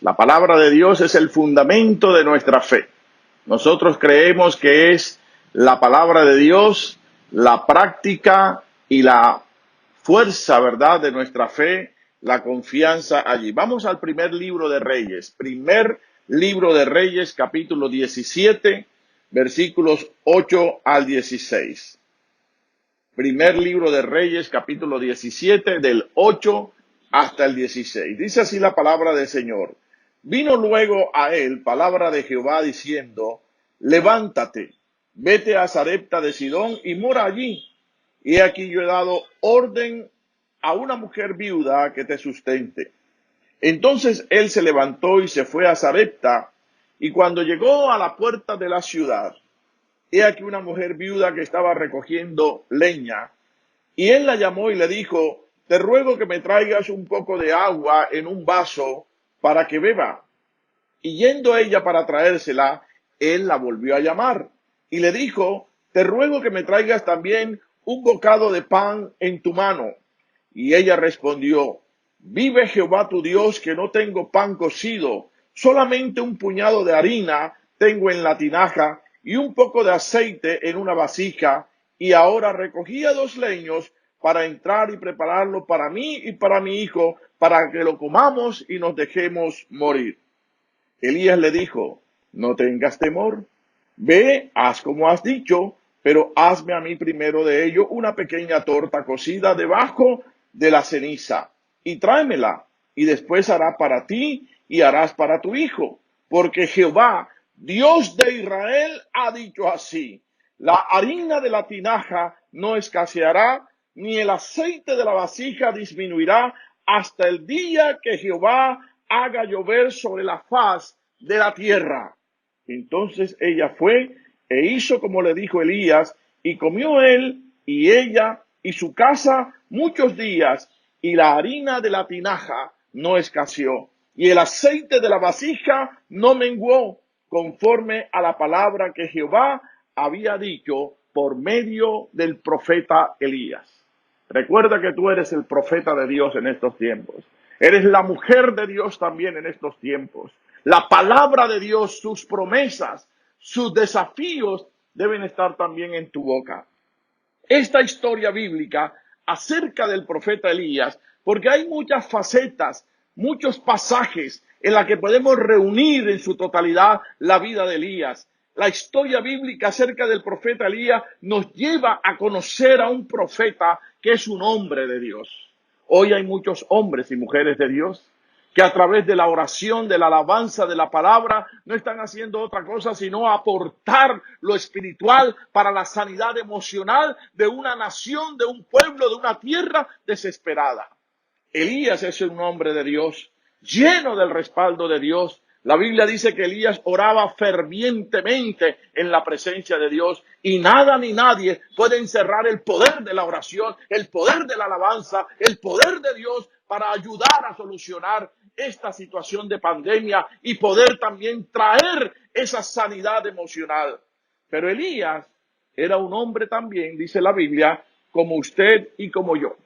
La palabra de Dios es el fundamento de nuestra fe. Nosotros creemos que es la palabra de Dios, la práctica y la fuerza, ¿verdad?, de nuestra fe, la confianza allí. Vamos al primer libro de Reyes. Primer libro de Reyes, capítulo 17, versículos 8 al 16. Primer libro de Reyes, capítulo 17, del 8 hasta el 16. Dice así la palabra del Señor. Vino luego a él palabra de Jehová diciendo, levántate, vete a Sarepta de Sidón y mora allí. Y aquí yo he dado orden a una mujer viuda que te sustente. Entonces él se levantó y se fue a Sarepta, y cuando llegó a la puerta de la ciudad, he aquí una mujer viuda que estaba recogiendo leña, y él la llamó y le dijo, te ruego que me traigas un poco de agua en un vaso para que beba. Y yendo ella para traérsela, él la volvió a llamar y le dijo, te ruego que me traigas también un bocado de pan en tu mano. Y ella respondió, vive Jehová tu Dios que no tengo pan cocido, solamente un puñado de harina tengo en la tinaja y un poco de aceite en una vasija, y ahora recogía 2 leños para entrar y prepararlo para mí y para mi hijo, para que lo comamos y nos dejemos morir. Elías le dijo, no tengas temor, ve, haz como has dicho, pero hazme a mí primero de ello una pequeña torta cocida debajo de la ceniza, y tráemela, y después hará para ti y harás para tu hijo, porque Jehová, Dios de Israel, ha dicho así, la harina de la tinaja no escaseará, ni el aceite de la vasija disminuirá, hasta el día que Jehová haga llover sobre la faz de la tierra. Entonces ella fue e hizo como le dijo Elías, y comió él y ella y su casa muchos días, y la harina de la tinaja no escaseó, y el aceite de la vasija no menguó, conforme a la palabra que Jehová había dicho por medio del profeta Elías. Recuerda que tú eres el profeta de Dios en estos tiempos. Eres la mujer de Dios también en estos tiempos. La palabra de Dios, sus promesas, sus desafíos deben estar también en tu boca. Esta historia bíblica acerca del profeta Elías, porque hay muchas facetas, muchos pasajes en la que podemos reunir en su totalidad la vida de Elías. La historia bíblica acerca del profeta Elías nos lleva a conocer a un profeta que es un hombre de Dios. Hoy hay muchos hombres y mujeres de Dios que a través de la oración, de la alabanza, de la palabra, no están haciendo otra cosa sino aportar lo espiritual para la sanidad emocional de una nación, de un pueblo, de una tierra desesperada. Elías es un hombre de Dios, lleno del respaldo de Dios. La Biblia dice que Elías oraba fervientemente en la presencia de Dios, y nada ni nadie puede encerrar el poder de la oración, el poder de la alabanza, el poder de Dios para ayudar a solucionar esta situación de pandemia y poder también traer esa sanidad emocional. Pero Elías era un hombre también, dice la Biblia, como usted y como yo.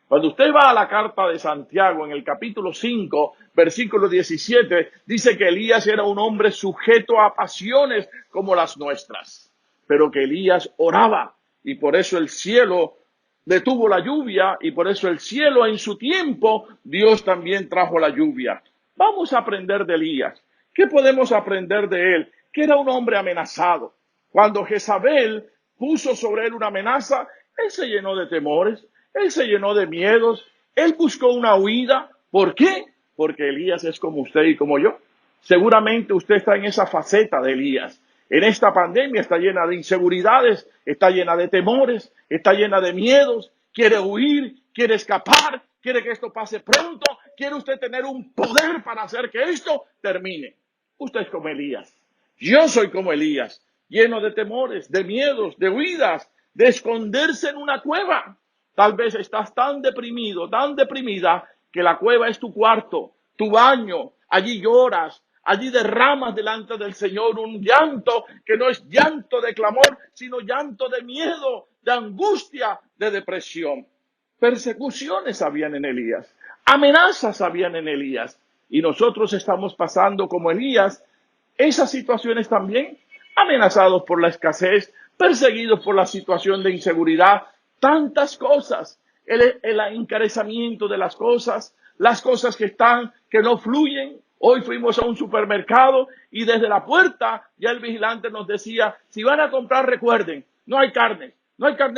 Cuando usted va a la carta de Santiago, en el capítulo 5, versículo 17, dice que Elías era un hombre sujeto a pasiones como las nuestras, pero que Elías oraba, y por eso el cielo detuvo la lluvia, y por eso el cielo en su tiempo, Dios también trajo la lluvia. Vamos a aprender de Elías. ¿Qué podemos aprender de él? Que era un hombre amenazado. Cuando Jezabel puso sobre él una amenaza, él se llenó de temores. Él se llenó de miedos, él buscó una huida. ¿Por qué? Porque Elías es como usted y como yo. Seguramente usted está en esa faceta de Elías. En esta pandemia está llena de inseguridades, está llena de temores, está llena de miedos, quiere huir, quiere escapar, quiere que esto pase pronto, quiere usted tener un poder para hacer que esto termine. Usted es como Elías. Yo soy como Elías, lleno de temores, de miedos, de huidas, de esconderse en una cueva. Tal vez estás tan deprimido, tan deprimida, que la cueva es tu cuarto, tu baño. Allí lloras, allí derramas delante del Señor un llanto que no es llanto de clamor, sino llanto de miedo, de angustia, de depresión. Persecuciones habían en Elías, amenazas habían en Elías. Y nosotros estamos pasando como Elías esas situaciones también, amenazados por la escasez, perseguidos por la situación de inseguridad, tantas cosas, el encarecimiento de las cosas que no fluyen. Hoy fuimos a un supermercado y desde la puerta ya el vigilante nos decía, si van a comprar recuerden, no hay carne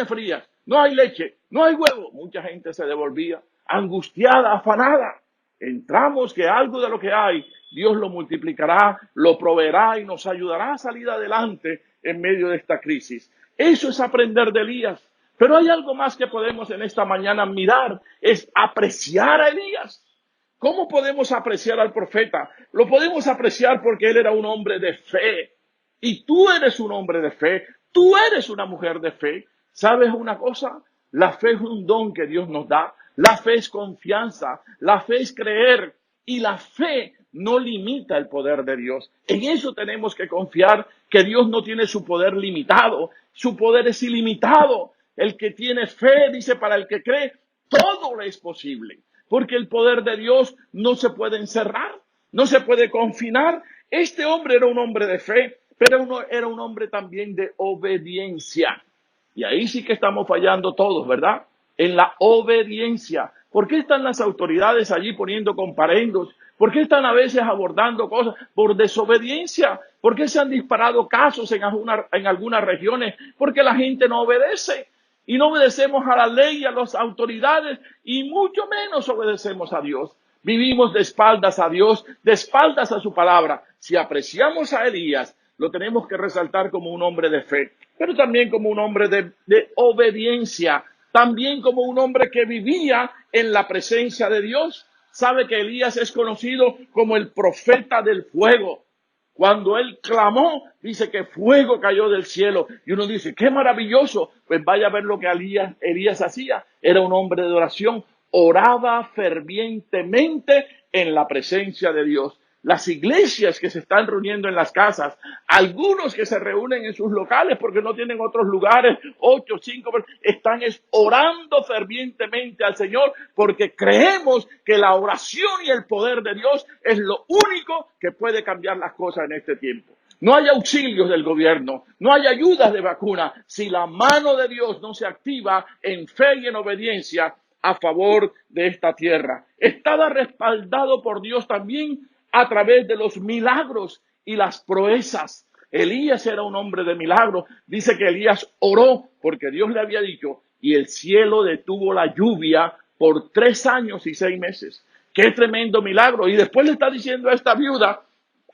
fría, no hay leche, no hay huevo. Mucha gente se devolvía angustiada, afanada. Entramos que algo de lo que hay, Dios lo multiplicará, lo proveerá y nos ayudará a salir adelante en medio de esta crisis. Eso es aprender de Elías. Pero hay algo más que podemos en esta mañana mirar, es apreciar a Elías. ¿Cómo podemos apreciar al profeta? Lo podemos apreciar porque él era un hombre de fe. Y tú eres un hombre de fe, tú eres una mujer de fe. ¿Sabes una cosa? La fe es un don que Dios nos da. La fe es confianza, la fe es creer y la fe no limita el poder de Dios. En eso tenemos que confiar, que Dios no tiene su poder limitado, su poder es ilimitado. El que tiene fe, dice, para el que cree, todo le es posible, porque el poder de Dios no se puede encerrar, no se puede confinar. Este hombre era un hombre de fe, pero era un hombre también de obediencia. Y ahí sí que estamos fallando todos, ¿verdad? En la obediencia. ¿Por qué están las autoridades allí poniendo comparendos? ¿Por qué están a veces abordando cosas por desobediencia? ¿Por qué se han disparado casos en algunas regiones? Porque la gente no obedece. Y no obedecemos a la ley y a las autoridades y mucho menos obedecemos a Dios. Vivimos de espaldas a Dios, de espaldas a su palabra. Si apreciamos a Elías, lo tenemos que resaltar como un hombre de fe, pero también como un hombre de obediencia, también como un hombre que vivía en la presencia de Dios. Sabe que Elías es conocido como el profeta del fuego. Cuando él clamó, dice que fuego cayó del cielo. Y uno dice, qué maravilloso. Pues vaya a ver lo que Elías hacía. Era un hombre de oración. Oraba fervientemente en la presencia de Dios. Las iglesias que se están reuniendo en las casas, algunos que se reúnen en sus locales porque no tienen otros lugares, 8, 5, están orando fervientemente al Señor porque creemos que la oración y el poder de Dios es lo único que puede cambiar las cosas en este tiempo. No hay auxilios del gobierno, no hay ayudas de vacuna. Si la mano de Dios no se activa en fe y en obediencia a favor de esta tierra, estaba respaldado por Dios también a través de los milagros y las proezas. Elías era un hombre de milagros. Dice que Elías oró porque Dios le había dicho y el cielo detuvo la lluvia por 3 años y 6 meses. Qué tremendo milagro. Y después le está diciendo a esta viuda,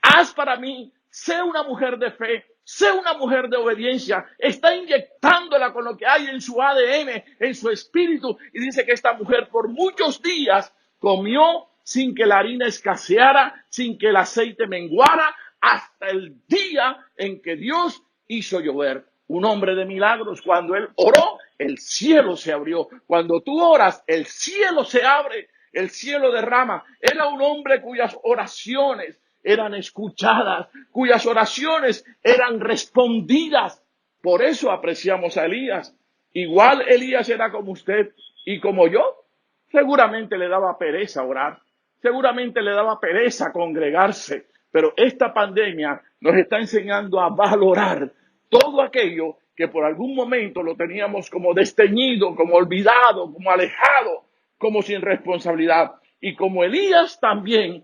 haz para mí, sé una mujer de fe, sé una mujer de obediencia. Está inyectándola con lo que hay en su ADN, en su espíritu. Y dice que esta mujer por muchos días comió sin que la harina escaseara, sin que el aceite menguara, hasta el día en que Dios hizo llover. Un hombre de milagros, cuando él oró, el cielo se abrió. Cuando tú oras, el cielo se abre, el cielo derrama. Era un hombre cuyas oraciones eran escuchadas, cuyas oraciones eran respondidas. Por eso apreciamos a Elías. Igual Elías era como usted y como yo. Seguramente le daba pereza orar. Seguramente le daba pereza congregarse, pero esta pandemia nos está enseñando a valorar todo aquello que por algún momento lo teníamos como desteñido, como olvidado, como alejado, como sin responsabilidad. Y como Elías también,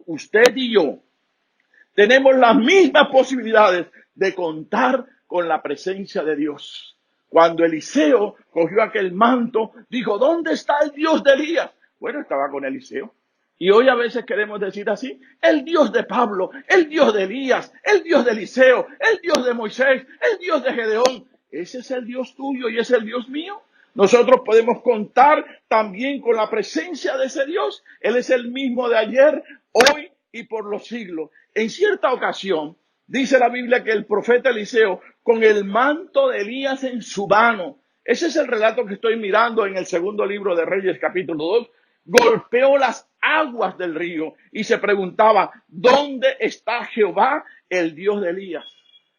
usted y yo tenemos las mismas posibilidades de contar con la presencia de Dios. Cuando Eliseo cogió aquel manto, dijo, ¿dónde está el Dios de Elías? Bueno, estaba con Eliseo. Y hoy a veces queremos decir así, el Dios de Pablo, el Dios de Elías, el Dios de Eliseo, el Dios de Moisés, el Dios de Gedeón. Ese es el Dios tuyo y es el Dios mío. Nosotros podemos contar también con la presencia de ese Dios. Él es el mismo de ayer, hoy y por los siglos. En cierta ocasión, dice la Biblia que el profeta Eliseo, con el manto de Elías en su mano, ese es el relato que estoy mirando en el segundo libro de Reyes, capítulo 2, golpeó las aguas del río y se preguntaba, ¿dónde está Jehová, el Dios de Elías?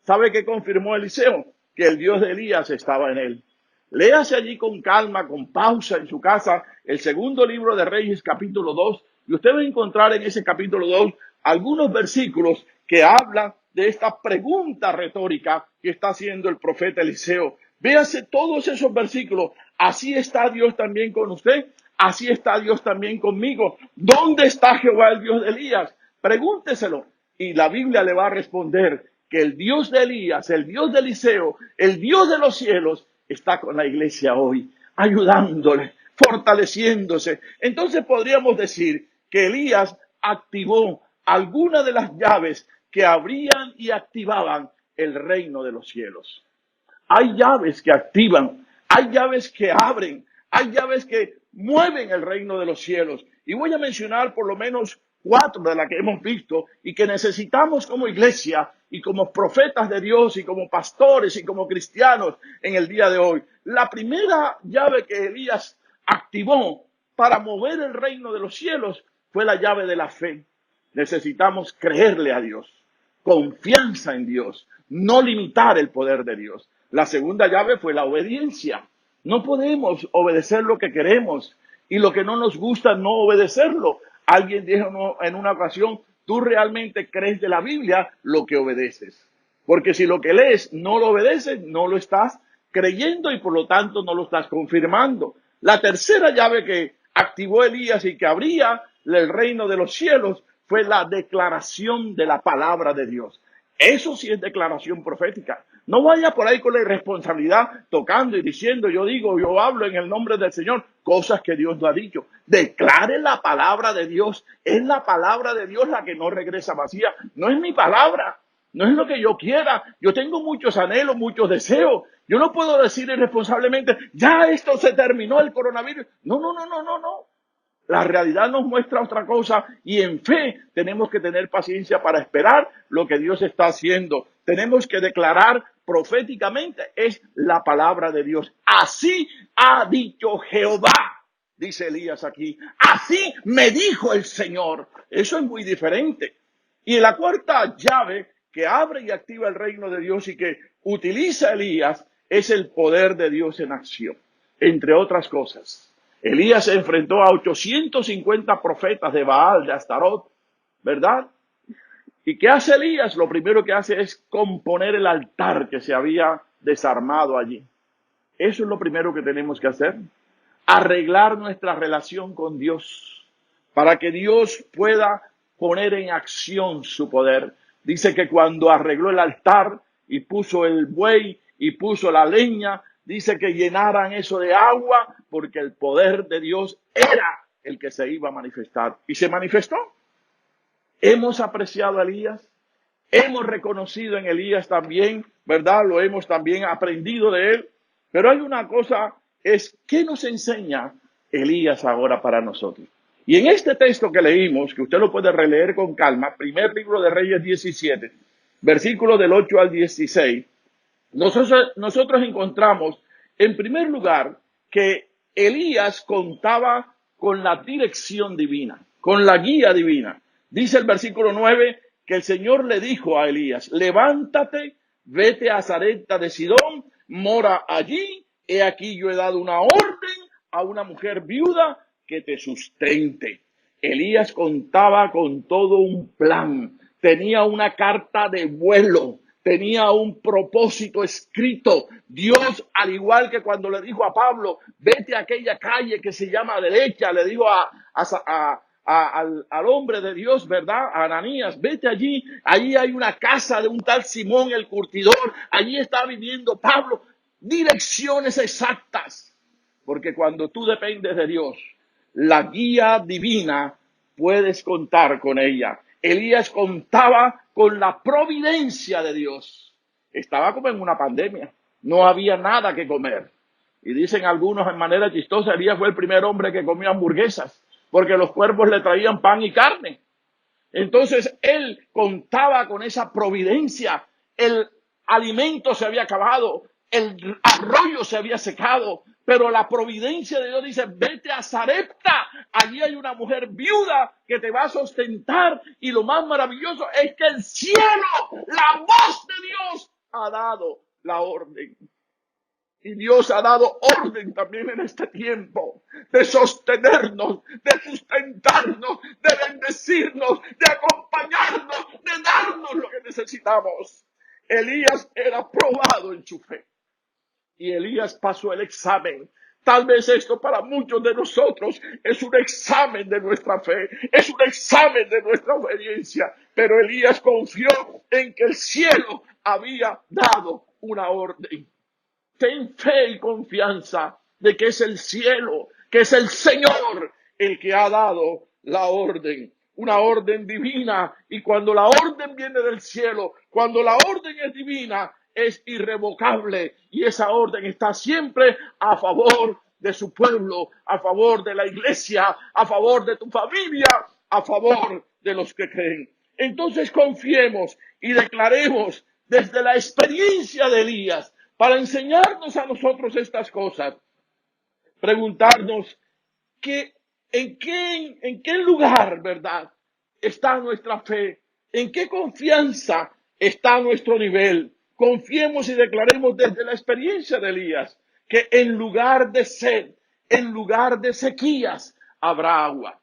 ¿Sabe qué confirmó Eliseo? Que el Dios de Elías estaba en él. Léase allí con calma, con pausa en su casa, el segundo libro de Reyes, capítulo 2, Y usted va a encontrar en ese capítulo 2 algunos versículos que hablan de esta pregunta retórica que está haciendo el profeta Eliseo. Véase todos esos versículos. Así está Dios también con usted. Así está Dios también conmigo. ¿Dónde está Jehová, el Dios de Elías? Pregúnteselo. Y la Biblia le va a responder que el Dios de Elías, el Dios de Eliseo, el Dios de los cielos, está con la iglesia hoy, ayudándole, fortaleciéndose. Entonces podríamos decir que Elías activó algunas de las llaves que abrían y activaban el reino de los cielos. Hay llaves que activan, hay llaves que abren, hay llaves que mueven el reino de los cielos. Y voy a mencionar por lo menos 4 de las que hemos visto y que necesitamos como iglesia y como profetas de Dios y como pastores y como cristianos en el día de hoy. La primera llave que Elías activó para mover el reino de los cielos fue la llave de la fe. Necesitamos creerle a Dios, confianza en Dios, no limitar el poder de Dios. La segunda llave fue la obediencia. No podemos obedecer lo que queremos y lo que no nos gusta no obedecerlo. Alguien dijo en una ocasión, tú realmente crees de la Biblia lo que obedeces. Porque si lo que lees no lo obedeces, no lo estás creyendo y por lo tanto no lo estás confirmando. La tercera llave que activó Elías y que abría el reino de los cielos fue la declaración de la palabra de Dios. Eso sí es declaración profética. No vaya por ahí con la irresponsabilidad tocando y diciendo, yo digo, yo hablo en el nombre del Señor, cosas que Dios no ha dicho. Declare la palabra de Dios. Es la palabra de Dios la que no regresa vacía. No es mi palabra. No es lo que yo quiera. Yo tengo muchos anhelos, muchos deseos. Yo no puedo decir irresponsablemente, ya esto se terminó el coronavirus. No, no, no, no, no, no. La realidad nos muestra otra cosa y en fe tenemos que tener paciencia para esperar lo que Dios está haciendo. Tenemos que declarar proféticamente, es la palabra de Dios. Así ha dicho Jehová, dice Elías aquí. Así me dijo el Señor. Eso es muy diferente. Y la cuarta llave que abre y activa el reino de Dios y que utiliza Elías es el poder de Dios en acción, entre otras cosas. Elías se enfrentó a 850 profetas de Baal, de Astarot, ¿verdad? ¿Y qué hace Elías? Lo primero que hace es componer el altar que se había desarmado allí. Eso es lo primero que tenemos que hacer. Arreglar nuestra relación con Dios para que Dios pueda poner en acción su poder. Dice que cuando arregló el altar y puso el buey y puso la leña, dice que llenaran eso de agua porque el poder de Dios era el que se iba a manifestar. Y se manifestó. Hemos apreciado a Elías, hemos reconocido en Elías también, ¿verdad? Lo hemos también aprendido de él. Pero hay una cosa, es ¿qué nos enseña Elías ahora para nosotros? Y en este texto que leímos, que usted lo puede releer con calma, primer libro de Reyes 17, versículos del 8 al 16, nosotros encontramos, en primer lugar, que Elías contaba con la dirección divina, con la guía divina. Dice el versículo 9 que el Señor le dijo a Elías, levántate, vete a Sarepta de Sidón, mora allí, he aquí yo he dado una orden a una mujer viuda que te sustente. Elías contaba con todo un plan, tenía una carta de vuelo, tenía un propósito escrito. Dios, al igual que cuando le dijo a Pablo, vete a aquella calle que se llama derecha, le dijo al hombre de Dios, ¿verdad? A Ananías, vete allí, allí hay una casa de un tal Simón el curtidor, allí está viviendo Pablo. Direcciones exactas, porque cuando tú dependes de Dios, la guía divina, puedes contar con ella. Elías contaba con la providencia de Dios. Estaba como en una pandemia. No había nada que comer. Y dicen algunos en manera chistosa, Elías fue el primer hombre que comió hamburguesas, porque los cuervos le traían pan y carne. Entonces él contaba con esa providencia. El alimento se había acabado, el arroyo se había secado, pero la providencia de Dios dice, vete a Sarepta, allí hay una mujer viuda que te va a sustentar, y lo más maravilloso es que el cielo, la voz de Dios, ha dado la orden. Y Dios ha dado orden también en este tiempo de sostenernos, de sustentarnos, de bendecirnos, de acompañarnos, de darnos lo que necesitamos. Elías era probado en su fe y Elías pasó el examen. Tal vez esto para muchos de nosotros es un examen de nuestra fe, es un examen de nuestra obediencia, pero Elías confió en que el cielo había dado una orden. Ten fe y confianza de que es el cielo, que es el Señor el que ha dado la orden, una orden divina. Y cuando la orden viene del cielo, cuando la orden es divina, es irrevocable y esa orden está siempre a favor de su pueblo, a favor de la iglesia, a favor de tu familia, a favor de los que creen. Entonces confiemos y declaremos desde la experiencia de Elías, para enseñarnos a nosotros estas cosas, preguntarnos en qué lugar, ¿verdad?, está nuestra fe, en qué confianza está nuestro nivel. Confiemos y declaremos desde la experiencia de Elías que en lugar de sed, en lugar de sequías, habrá agua.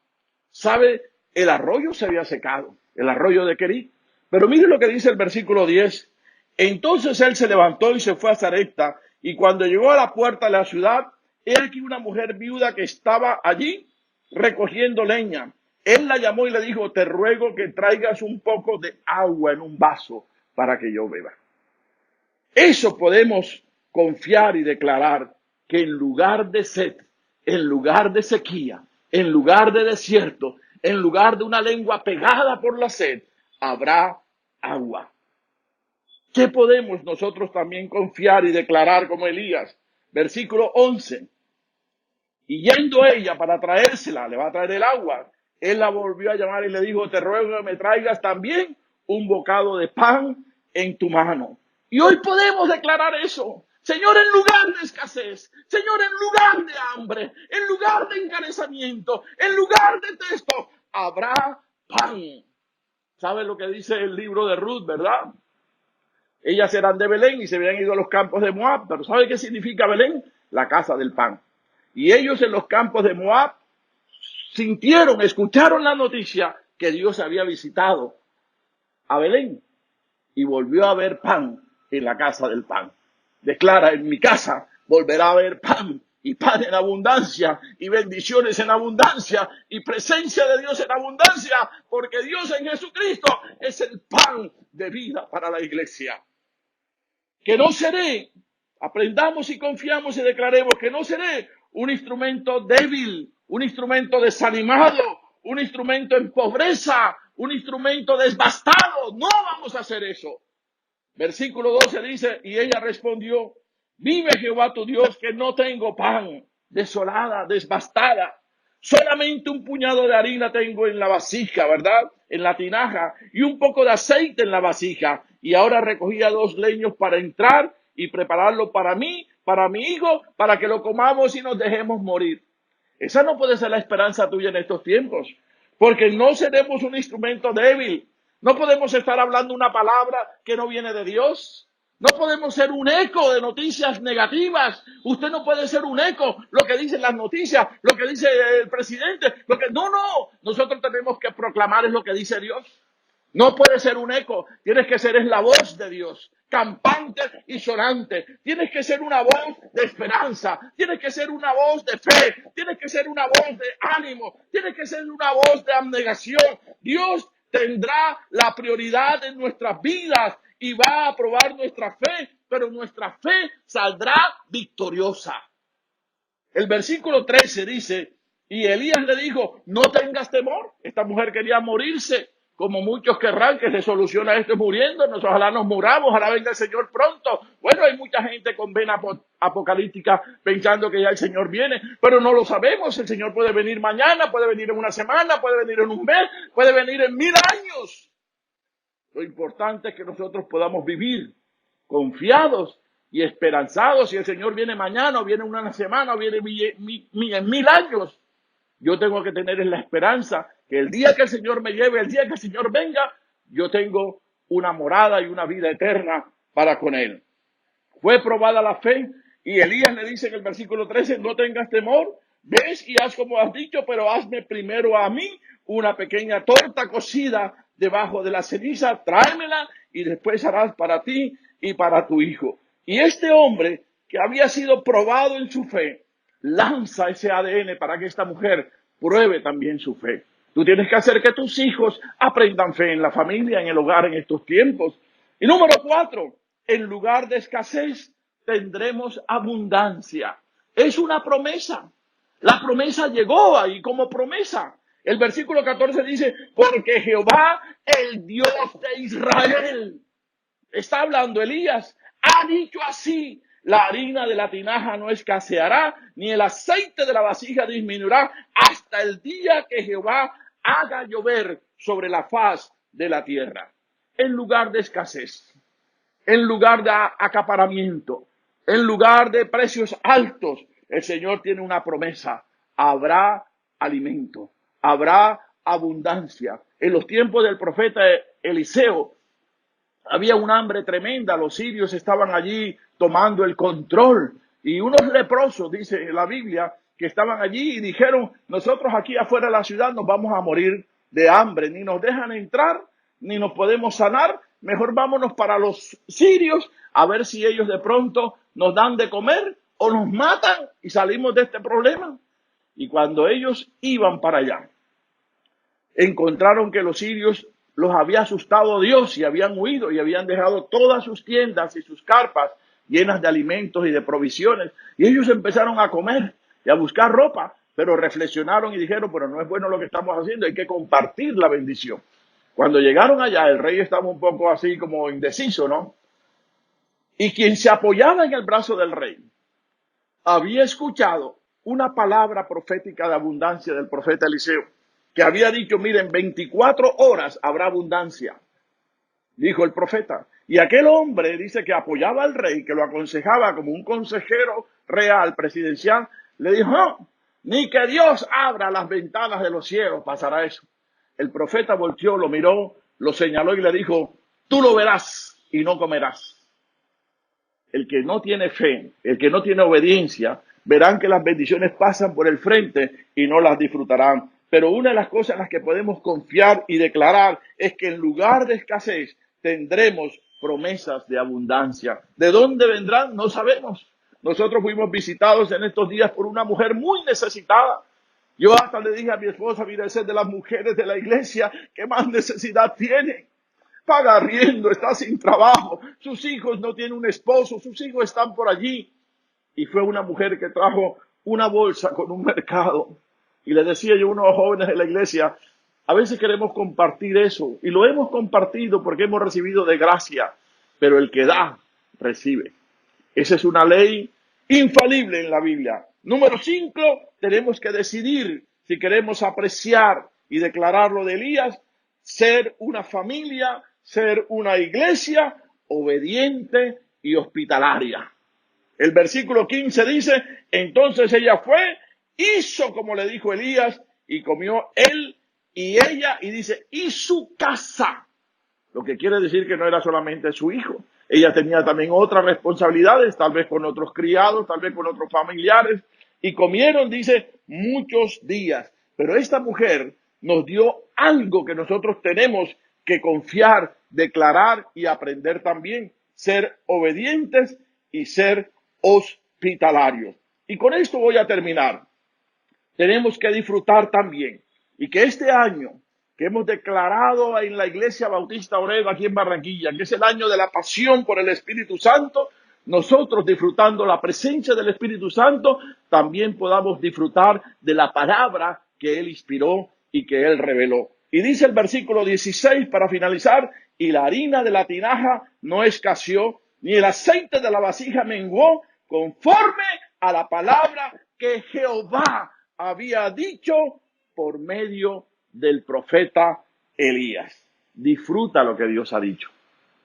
¿Sabe? El arroyo se había secado, el arroyo de Querit. Pero mire lo que dice el versículo 10. Entonces él se levantó y se fue a Sarepta, y cuando llegó a la puerta de la ciudad, he aquí una mujer viuda que estaba allí recogiendo leña. Él la llamó y le dijo, te ruego que traigas un poco de agua en un vaso para que yo beba. Eso podemos confiar y declarar, que en lugar de sed, en lugar de sequía, en lugar de desierto, en lugar de una lengua pegada por la sed, habrá agua. ¿Qué podemos nosotros también confiar y declarar como Elías? Versículo 11. Y yendo ella para traérsela, le va a traer el agua, él la volvió a llamar y le dijo, te ruego que me traigas también un bocado de pan en tu mano. Y hoy podemos declarar eso. Señor, en lugar de escasez, Señor, en lugar de hambre, en lugar de encarecimiento, en lugar de texto, habrá pan. ¿Sabe lo que dice el libro de Ruth, verdad? Ellas eran de Belén y se habían ido a los campos de Moab, pero ¿sabe qué significa Belén? La casa del pan. Y ellos en los campos de Moab sintieron, escucharon la noticia que Dios había visitado a Belén y volvió a haber pan en la casa del pan. Declara, en mi casa volverá a haber pan y pan en abundancia y bendiciones en abundancia y presencia de Dios en abundancia, porque Dios en Jesucristo es el pan de vida para la iglesia. Que no seré, aprendamos y confiamos y declaremos que no seré un instrumento débil, un instrumento desanimado, un instrumento en pobreza, un instrumento devastado. No vamos a hacer eso. Versículo 12 dice, y ella respondió, vive Jehová tu Dios que no tengo pan, desolada, devastada. Solamente un puñado de harina tengo en la vasija, ¿verdad? En la tinaja, y un poco de aceite en la vasija. Y ahora recogía 2 leños para entrar y prepararlo para mí, para mi hijo, para que lo comamos y nos dejemos morir. Esa no puede ser la esperanza tuya en estos tiempos, porque no seremos un instrumento débil. No podemos estar hablando una palabra que no viene de Dios. No podemos ser un eco de noticias negativas. Usted no puede ser un eco, lo que dicen las noticias, lo que dice el presidente. No. Nosotros tenemos que proclamar es lo que dice Dios. No puede ser un eco. Tienes que ser es la voz de Dios, campante y sonante. Tienes que ser una voz de esperanza. Tienes que ser una voz de fe. Tienes que ser una voz de ánimo. Tienes que ser una voz de abnegación. Dios tendrá la prioridad en nuestras vidas y va a aprobar nuestra fe, pero nuestra fe saldrá victoriosa. El versículo 13 dice, y Elías le dijo, no tengas temor. Esta mujer quería morirse, como muchos querrán que se solucione esto muriéndonos. Ojalá nos muramos, ojalá venga el Señor pronto. Bueno, hay mucha gente con vena apocalíptica pensando que ya el Señor viene, pero no lo sabemos. El Señor puede venir mañana, puede venir en una semana, puede venir en un mes, puede venir en 1000 años. Lo importante es que nosotros podamos vivir confiados y esperanzados. Si el Señor viene mañana, o viene en una semana, o viene en 1000 años, yo tengo que tener la esperanza que el día que el Señor me lleve, el día que el Señor venga, yo tengo una morada y una vida eterna para con Él. Fue probada la fe Y Elías le dice en el versículo 13, no tengas temor, ves y haz como has dicho, pero hazme primero a mí una pequeña torta cocida debajo de la ceniza, tráemela y después harás para ti y para tu hijo. Y este hombre que había sido probado en su fe, lanza ese ADN para que esta mujer pruebe también su fe. Tú tienes que hacer que tus hijos aprendan fe en la familia, en el hogar, en estos tiempos. Y número 4, en lugar de escasez tendremos abundancia. Es una promesa. La promesa llegó ahí como promesa. El versículo 14 dice, porque Jehová, el Dios de Israel, está hablando Elías, ha dicho así, la harina de la tinaja no escaseará, ni el aceite de la vasija disminuirá, hasta el día que Jehová haga llover sobre la faz de la tierra. En lugar de escasez, en lugar de acaparamiento, en lugar de precios altos, el Señor tiene una promesa. Habrá alimento, habrá abundancia. En los tiempos del profeta Eliseo había un hambre tremenda, los sirios estaban allí tomando el control y unos leprosos, dice la Biblia, que estaban allí y dijeron, nosotros aquí afuera de la ciudad nos vamos a morir de hambre, ni nos dejan entrar, ni nos podemos sanar, mejor vámonos para los sirios a ver si ellos de pronto nos dan de comer o nos matan y salimos de este problema. Y cuando ellos iban para allá, encontraron que los sirios los había asustado Dios y habían huido y habían dejado todas sus tiendas y sus carpas llenas de alimentos y de provisiones. Y ellos empezaron a comer y a buscar ropa, pero reflexionaron y dijeron, pero no es bueno lo que estamos haciendo, hay que compartir la bendición. Cuando llegaron allá, el rey estaba un poco así como indeciso, ¿no? Y quien se apoyaba en el brazo del rey había escuchado una palabra profética de abundancia del profeta Eliseo, que había dicho, miren, 24 horas habrá abundancia, dijo el profeta. Y aquel hombre, dice, que apoyaba al rey, que lo aconsejaba como un consejero real, presidencial, le dijo, no, ni que Dios abra las ventanas de los cielos pasará eso. El profeta volteó, lo miró, lo señaló y le dijo, tú lo verás y no comerás. El que no tiene fe, el que no tiene obediencia, verán que las bendiciones pasan por el frente y no las disfrutarán. Pero una de las cosas en las que podemos confiar y declarar es que en lugar de escasez tendremos promesas de abundancia. ¿De dónde vendrán? No sabemos. Nosotros fuimos visitados en estos días por una mujer muy necesitada. Yo hasta le dije a mi esposa, mira, esa es de las mujeres de la iglesia que más necesidad tiene. Paga arriendo, está sin trabajo, sus hijos no tienen un esposo, sus hijos están por allí. Y fue una mujer que trajo una bolsa con un mercado. Y le decía yo a unos jóvenes de la iglesia, a veces queremos compartir eso. Y lo hemos compartido porque hemos recibido de gracia. Pero el que da, recibe. Esa es una ley infalible en la Biblia. Número 5, tenemos que decidir si queremos apreciar y declarar lo de Elías, ser una familia, ser una iglesia obediente y hospitalaria. El versículo 15 dice, entonces ella fue, hizo como le dijo Elías y comió él y ella y dice, y su casa. Lo que quiere decir que no era solamente su hijo. Ella tenía también otras responsabilidades, tal vez con otros criados, tal vez con otros familiares. Y comieron, dice, muchos días. Pero esta mujer nos dio algo que nosotros tenemos que confiar, declarar y aprender también. Ser obedientes y ser hospitalarios. Y con esto voy a terminar. Tenemos que disfrutar también. Y que este año que hemos declarado en la Iglesia Bautista Oredo aquí en Barranquilla, que es el año de la pasión por el Espíritu Santo, nosotros disfrutando la presencia del Espíritu Santo, también podamos disfrutar de la palabra que Él inspiró y que Él reveló. Y dice el versículo 16 para finalizar, y la harina de la tinaja no escaseó, ni el aceite de la vasija menguó, conforme a la palabra que Jehová había dicho por medio del profeta Elías. Disfruta lo que Dios ha dicho.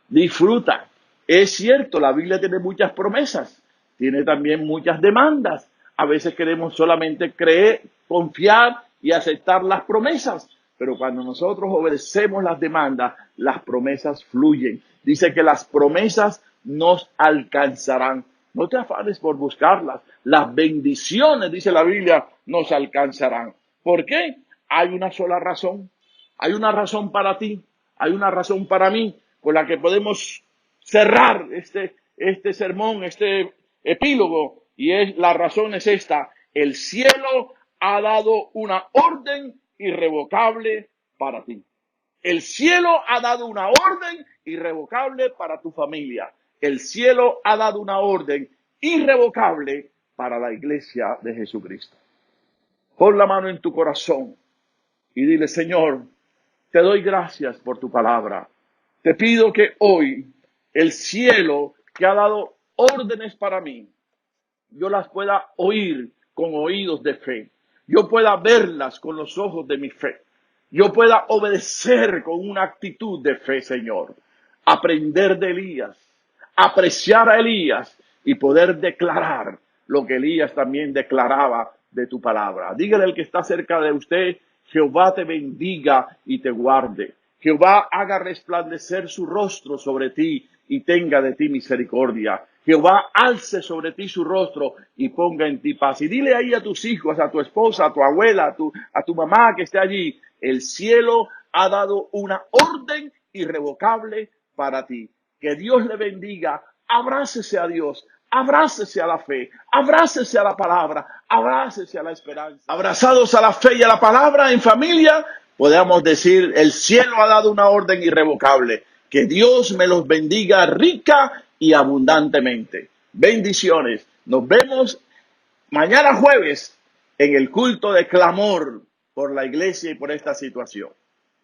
Disfruta. Es cierto, la Biblia tiene muchas promesas, tiene también muchas demandas. A veces queremos solamente creer, confiar y aceptar las promesas, pero cuando nosotros obedecemos las demandas, las promesas fluyen. Dice que las promesas nos alcanzarán. No te afanes por buscarlas. Las bendiciones, dice la Biblia, nos alcanzarán. ¿Por qué? Hay una sola razón. Hay una razón para ti. Hay una razón para mí por la que podemos cerrar este sermón, este epílogo. Y la razón es esta. El cielo ha dado una orden irrevocable para ti. El cielo ha dado una orden irrevocable para tu familia. El cielo ha dado una orden irrevocable para la iglesia de Jesucristo. Pon la mano en tu corazón y dile, Señor, te doy gracias por tu palabra. Te pido que hoy el cielo que ha dado órdenes para mí, yo las pueda oír con oídos de fe. Yo pueda verlas con los ojos de mi fe. Yo pueda obedecer con una actitud de fe, Señor. Aprender de Elías, apreciar a Elías y poder declarar lo que Elías también declaraba de tu palabra. Dígale al que está cerca de usted, Jehová te bendiga y te guarde. Jehová haga resplandecer su rostro sobre ti y tenga de ti misericordia. Jehová alce sobre ti su rostro y ponga en ti paz. Y dile ahí a tus hijos, a tu esposa, a tu abuela, a tu mamá que esté allí, el cielo ha dado una orden irrevocable para ti. Que Dios le bendiga. Abrácese a Dios. Abrácese a la fe, abrácese a la palabra, abrácese a la esperanza. Abrazados a la fe y a la palabra en familia, podemos decir, el cielo ha dado una orden irrevocable. Que Dios me los bendiga rica y abundantemente. Bendiciones. Nos vemos mañana jueves en el culto de clamor por la iglesia y por esta situación.